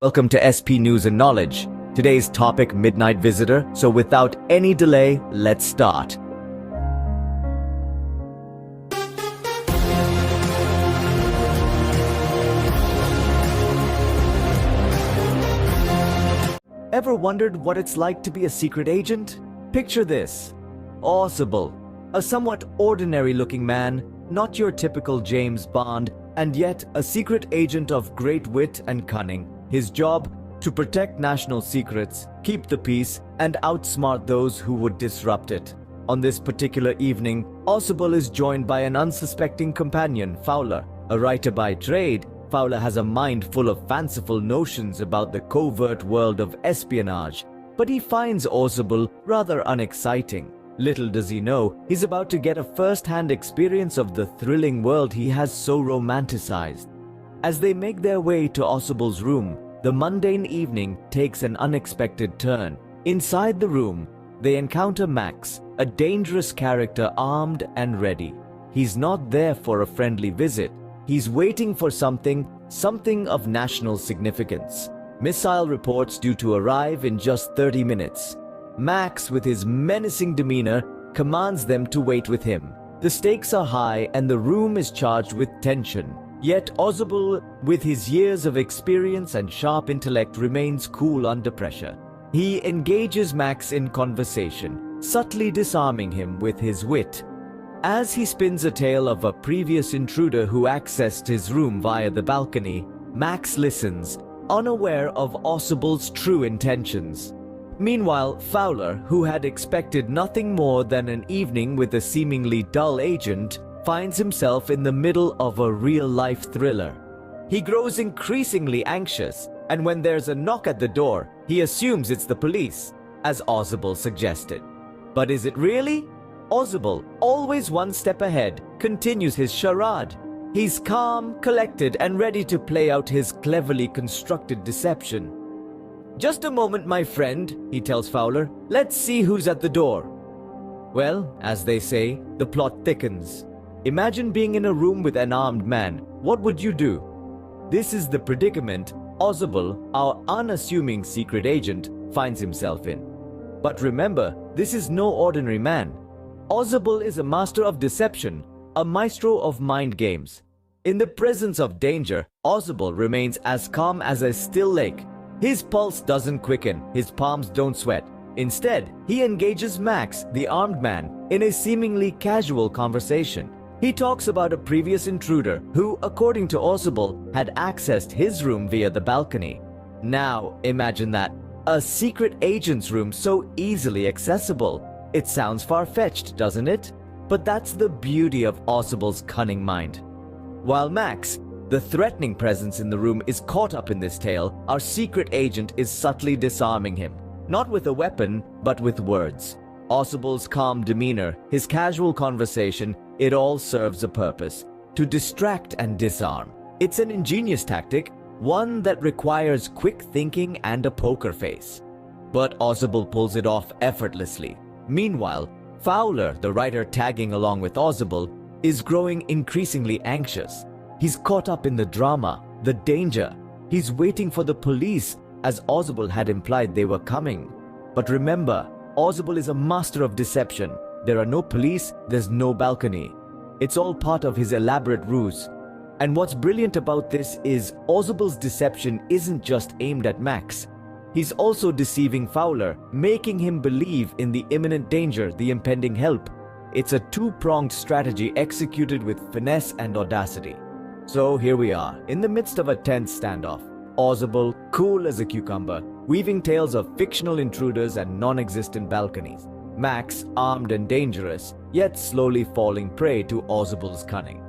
Welcome to SP News and Knowledge. Today's topic, Midnight Visitor. So without any delay, let's start. Ever wondered what it's like to be a secret agent? Picture this. Ausible, a somewhat ordinary-looking man, not your typical James Bond, and yet a secret agent of great wit and cunning. His job? To protect national secrets, keep the peace, and outsmart those who would disrupt it. On this particular evening, Ausible is joined by an unsuspecting companion, Fowler. A writer by trade, Fowler has a mind full of fanciful notions about the covert world of espionage, but he finds Ausible rather unexciting. Little does he know, he's about to get a first-hand experience of the thrilling world he has so romanticized. As they make their way to Ausible's room, the mundane evening takes an unexpected turn. Inside the room, they encounter Max, a dangerous character armed and ready. He's not there for a friendly visit. He's waiting for something of national significance. Missile reports due to arrive in just 30 minutes. Max, with his menacing demeanor, commands them to wait with him. The stakes are high and the room is charged with tension. Yet Ausible, with his years of experience and sharp intellect, remains cool under pressure. He engages Max in conversation, subtly disarming him with his wit. As he spins a tale of a previous intruder who accessed his room via the balcony, Max listens, unaware of Ausible's true intentions. Meanwhile, Fowler, who had expected nothing more than an evening with a seemingly dull agent, finds himself in the middle of a real-life thriller. He grows increasingly anxious, and when there's a knock at the door, he assumes it's the police, as Ausible suggested. But is it really? Ausible, always one step ahead, continues his charade. He's calm, collected, and ready to play out his cleverly constructed deception. "Just a moment, my friend," he tells Fowler. "Let's see who's at the door." Well, as they say, the plot thickens. Imagine being in a room with an armed man. What would you do? This is the predicament Ausible, our unassuming secret agent, finds himself in. But remember, this is no ordinary man. Ausible is a master of deception, a maestro of mind games. In the presence of danger, Ausible remains as calm as a still lake. His pulse doesn't quicken, his palms don't sweat. Instead, he engages Max, the armed man, in a seemingly casual conversation. He talks about a previous intruder who, according to Ausible, had accessed his room via the balcony. Now, imagine that. A secret agent's room so easily accessible. It sounds far-fetched, doesn't it? But that's the beauty of Ausible's cunning mind. While Max, the threatening presence in the room, is caught up in this tale, our secret agent is subtly disarming him. Not with a weapon, but with words. Ausible's calm demeanor, his casual conversation, it all serves a purpose: to distract and disarm. It's an ingenious tactic, one that requires quick thinking and a poker face. But Ausible pulls it off effortlessly. Meanwhile, Fowler, the writer tagging along with Ausible, is growing increasingly anxious. He's caught up in the drama, the danger. He's waiting for the police, as Ausible had implied they were coming. But remember, Ausible is a master of deception. There are no police, there's no balcony. It's all part of his elaborate ruse. And what's brilliant about this is Ausible's deception isn't just aimed at Max. He's also deceiving Fowler, making him believe in the imminent danger, the impending help. It's a two-pronged strategy executed with finesse and audacity. So here we are, in the midst of a tense standoff. Ausible, cool as a cucumber, weaving tales of fictional intruders and non-existent balconies. Max, armed and dangerous, yet slowly falling prey to Ausible's cunning.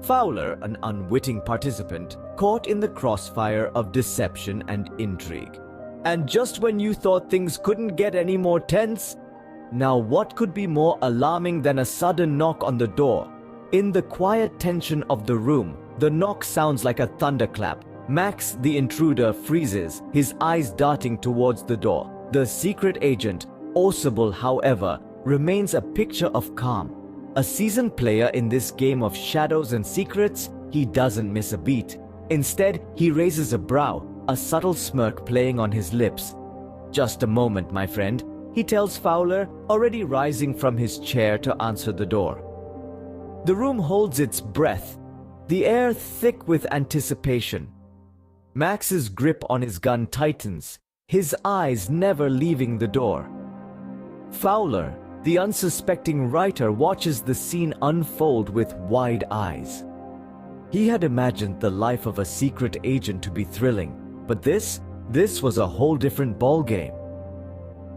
Fowler, an unwitting participant, caught in the crossfire of deception and intrigue. And just when you thought things couldn't get any more tense, now what could be more alarming than a sudden knock on the door? In the quiet tension of the room, the knock sounds like a thunderclap. Max, the intruder, freezes, his eyes darting towards the door. The secret agent, Ausible, however, remains a picture of calm. A seasoned player in this game of shadows and secrets, he doesn't miss a beat. Instead, he raises a brow, a subtle smirk playing on his lips. "Just a moment, my friend," he tells Fowler, already rising from his chair to answer the door. The room holds its breath, the air thick with anticipation. Max's grip on his gun tightens, his eyes never leaving the door. Fowler, the unsuspecting writer, watches the scene unfold with wide eyes. He had imagined the life of a secret agent to be thrilling, but this was a whole different ballgame.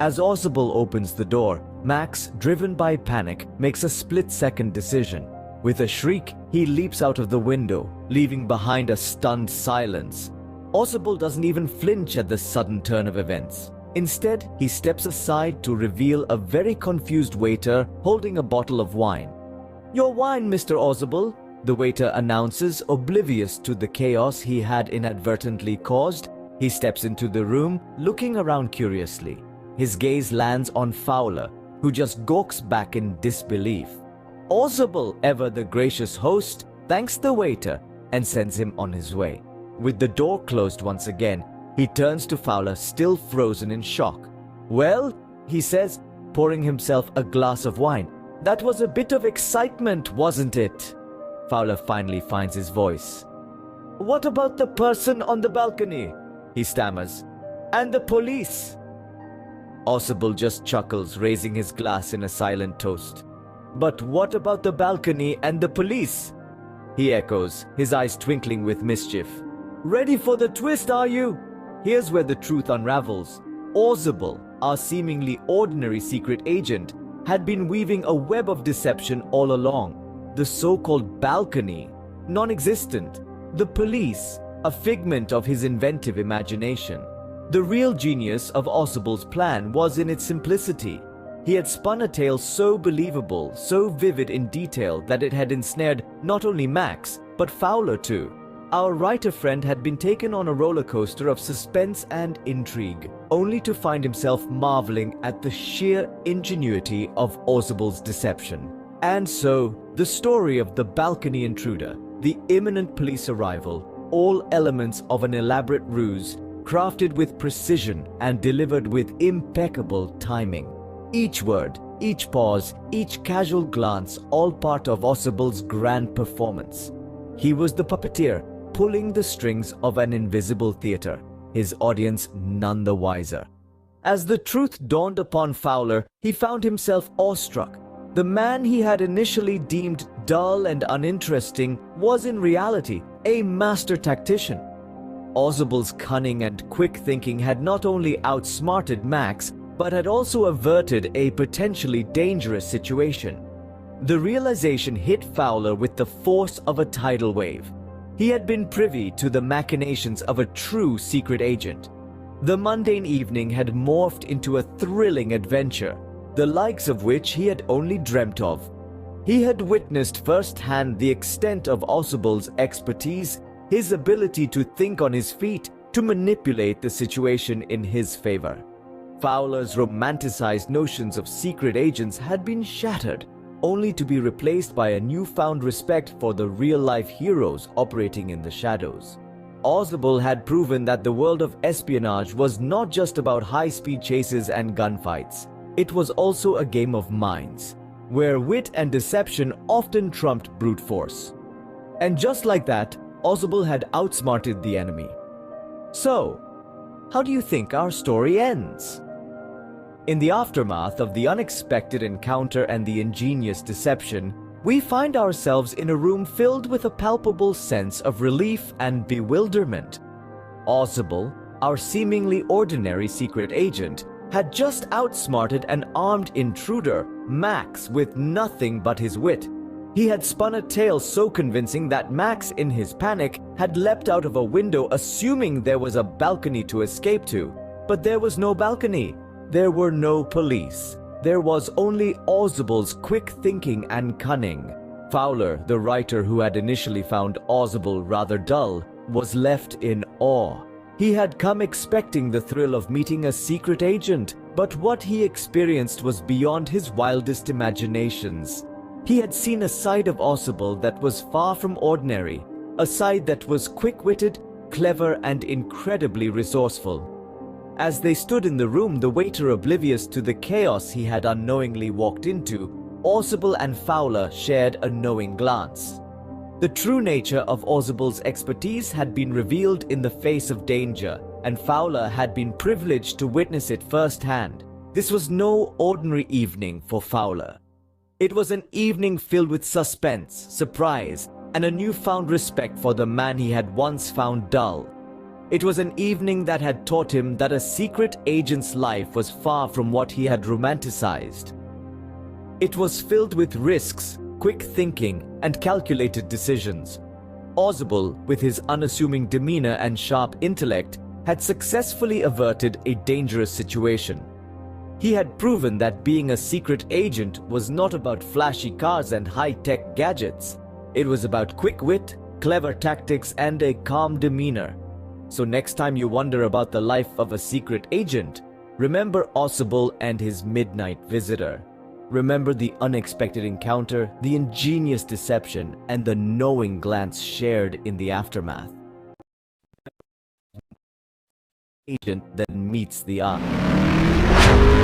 As Ausable opens the door, Max, driven by panic, makes a split-second decision. With a shriek, he leaps out of the window, leaving behind a stunned silence. Ausable doesn't even flinch at the sudden turn of events. Instead, he steps aside to reveal a very confused waiter holding a bottle of wine. "Your wine, Mr. Ausable," the waiter announces, oblivious to the chaos he had inadvertently caused. He steps into the room, looking around curiously. His gaze lands on Fowler, who just gawks back in disbelief. Ausable, ever the gracious host, thanks the waiter and sends him on his way. With the door closed once again, he turns to Fowler, still frozen in shock. "Well," he says, pouring himself a glass of wine, "that was a bit of excitement, wasn't it?" Fowler finally finds his voice. "What about the person on the balcony?" he stammers. "And the police?" Ausable just chuckles, raising his glass in a silent toast. "But what about the balcony and the police?" he echoes, his eyes twinkling with mischief. "Ready for the twist, are you?" Here's where the truth unravels. Ausable, our seemingly ordinary secret agent, had been weaving a web of deception all along. The so-called balcony, non-existent. The police, a figment of his inventive imagination. The real genius of Ausable's plan was in its simplicity. He had spun a tale so believable, so vivid in detail, that it had ensnared not only Max, but Fowler too. Our writer friend had been taken on a roller coaster of suspense and intrigue, only to find himself marveling at the sheer ingenuity of Ausable's deception. And so, the story of the balcony intruder, the imminent police arrival, all elements of an elaborate ruse, crafted with precision and delivered with impeccable timing. Each word, each pause, each casual glance, all part of Ausable's grand performance. He was the puppeteer, pulling the strings of an invisible theater, his audience none the wiser. As the truth dawned upon Fowler, he found himself awestruck. The man he had initially deemed dull and uninteresting was in reality a master tactician. Ausable's cunning and quick thinking had not only outsmarted Max, but had also averted a potentially dangerous situation. The realization hit Fowler with the force of a tidal wave. He had been privy to the machinations of a true secret agent. The mundane evening had morphed into a thrilling adventure, the likes of which he had only dreamt of. He had witnessed firsthand the extent of Ausable's expertise, his ability to think on his feet, to manipulate the situation in his favor. Fowler's romanticized notions of secret agents had been shattered, only to be replaced by a newfound respect for the real-life heroes operating in the shadows. Ausable had proven that the world of espionage was not just about high-speed chases and gunfights. It was also a game of minds, where wit and deception often trumped brute force. And just like that, Ausable had outsmarted the enemy. So, how do you think our story ends? In the aftermath of the unexpected encounter and the ingenious deception, we find ourselves in a room filled with a palpable sense of relief and bewilderment. Ausable, our seemingly ordinary secret agent, had just outsmarted an armed intruder, Max, with nothing but his wit. He had spun a tale so convincing that Max, in his panic, had leapt out of a window assuming there was a balcony to escape to. But there was no balcony. There were no police. There was only Ausable's quick thinking and cunning. Fowler, the writer who had initially found Ausable rather dull, was left in awe. He had come expecting the thrill of meeting a secret agent, but what he experienced was beyond his wildest imaginations. He had seen a side of Ausable that was far from ordinary, a side that was quick-witted, clever, and incredibly resourceful. As they stood in the room, the waiter oblivious to the chaos he had unknowingly walked into, Ausable and Fowler shared a knowing glance. The true nature of Ausable's expertise had been revealed in the face of danger, and Fowler had been privileged to witness it firsthand. This was no ordinary evening for Fowler. It was an evening filled with suspense, surprise, and a newfound respect for the man he had once found dull. It was an evening that had taught him that a secret agent's life was far from what he had romanticized. It was filled with risks, quick thinking, and calculated decisions. Ausable, with his unassuming demeanor and sharp intellect, had successfully averted a dangerous situation. He had proven that being a secret agent was not about flashy cars and high-tech gadgets. It was about quick wit, clever tactics, and a calm demeanor. So next time you wonder about the life of a secret agent, remember Ausable and his midnight visitor. Remember the unexpected encounter, the ingenious deception, and the knowing glance shared in the aftermath. Agent then meets the eye.